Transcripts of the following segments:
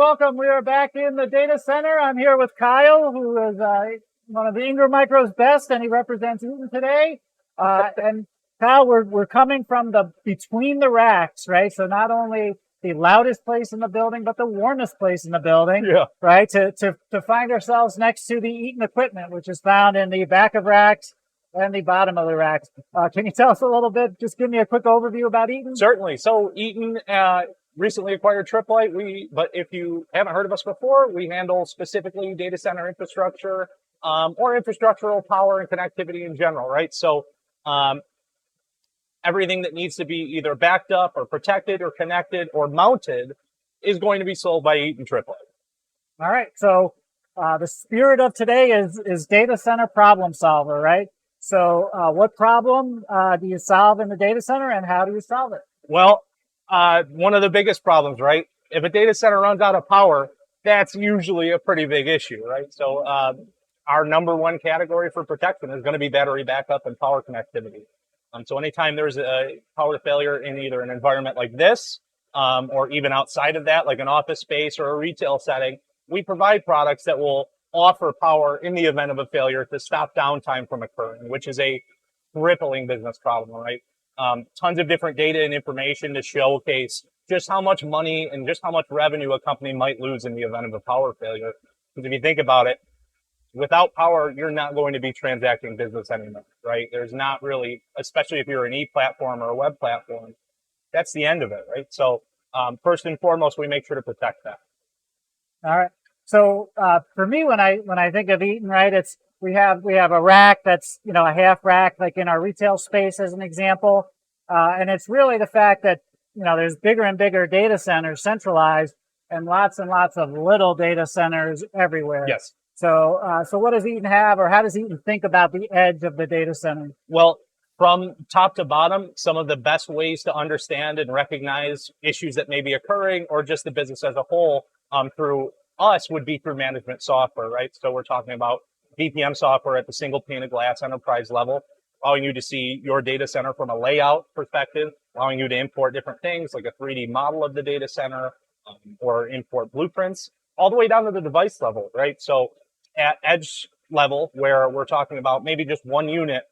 welcome. We are back in the data center. I'm here with Kyle, who is one of the Ingram Micro's best, and he represents Eaton today. And Kyle, we're coming from between the racks, right? So not only the loudest place in the building, but the warmest place in the building, right? To find ourselves next to the Eaton equipment, which is found in the back of racks and the bottom of the racks. Can you tell us a little bit? Just give me a quick overview about Eaton. Certainly. So Eaton recently acquired Tripp Lite. But if you haven't heard of us before, we handle specifically data center infrastructure or infrastructural power and connectivity in general, right? So everything that needs to be either backed up or protected or connected or mounted is going to be sold by Eaton Tripp Lite. All right. So the spirit of today is data center problem solver, right? So what problem do you solve in the data center, and how do you solve it? Well, one of the biggest problems, right? If a data center runs out of power, that's usually a pretty big issue, right? So our number one category for protection is going to be battery backup and power connectivity. So anytime there's a power failure in either an environment like this, or even outside of that, like an office space or a retail setting, we provide products that will offer power in the event of a failure to stop downtime from occurring, which is a crippling business problem, right? Tons of different data and information to showcase just how much money and just how much revenue a company might lose in the event of a power failure. Because if you think about it, without power, you're not going to be transacting business anymore, right? There's not really, especially if you're an e-platform or a web platform, that's the end of it, right? So first and foremost, we make sure to protect that. All right. So for me, when I think of Eaton, right, we have a rack that's, a half rack, like in our retail space as an example. And it's really the fact that, there's bigger and bigger data centers centralized and lots of little data centers everywhere. Yes. So what does Eaton have, or how does Eaton think about the edge of the data center? Well, from top to bottom, some of the best ways to understand and recognize issues that may be occurring or just the business as a whole through us would be through management software, right? So we're talking about VPM software at the single pane of glass enterprise level, allowing you to see your data center from a layout perspective, allowing you to import different things like a 3D model of the data center or import blueprints, all the way down to the device level, right? So at edge level, where we're talking about maybe just one unit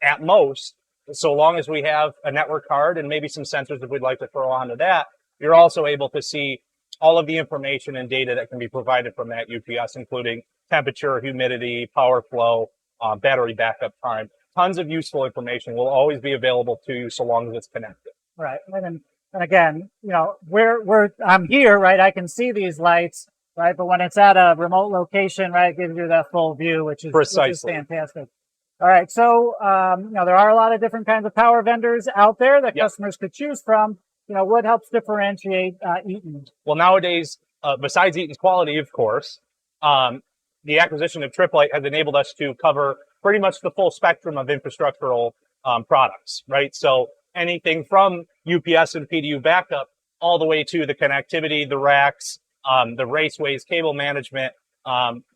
at most, so long as we have a network card and maybe some sensors if we'd like to throw onto that, you're also able to see all of the information and data that can be provided from that UPS, including temperature, humidity, power flow, battery backup time. Tons of useful information will always be available to you so long as it's connected. Right. And again, I'm here, right? I can see these lights, right? But when it's at a remote location, right, it gives you that full view, which is fantastic. All right. So, there are a lot of different kinds of power vendors out there that customers could choose from. What helps differentiate Eaton? Well, nowadays, besides Eaton's quality, of course, the acquisition of Tripp Lite has enabled us to cover pretty much the full spectrum of infrastructural products, right? So anything from UPS and PDU backup all the way to the connectivity, the racks, the raceways, cable management,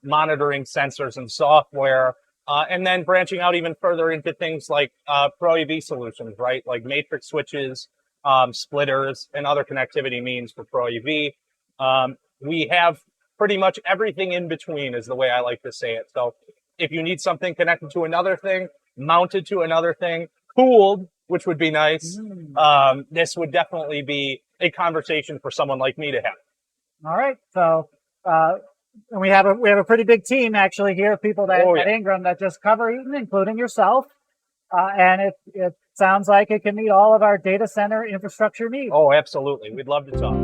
monitoring sensors and software, and then branching out even further into things like Pro AV solutions, right? Like matrix switches, splitters, and other connectivity means for Pro AV. We have pretty much everything in between is the way I like to say it. So if you need something connected to another thing, mounted to another thing, cooled, which would be nice, this would definitely be a conversation for someone like me to have. All right. So and we have a pretty big team actually here of people at Ingram that just cover Eaton, including yourself. And it sounds like it can meet all of our data center infrastructure needs. Oh, absolutely. We'd love to talk.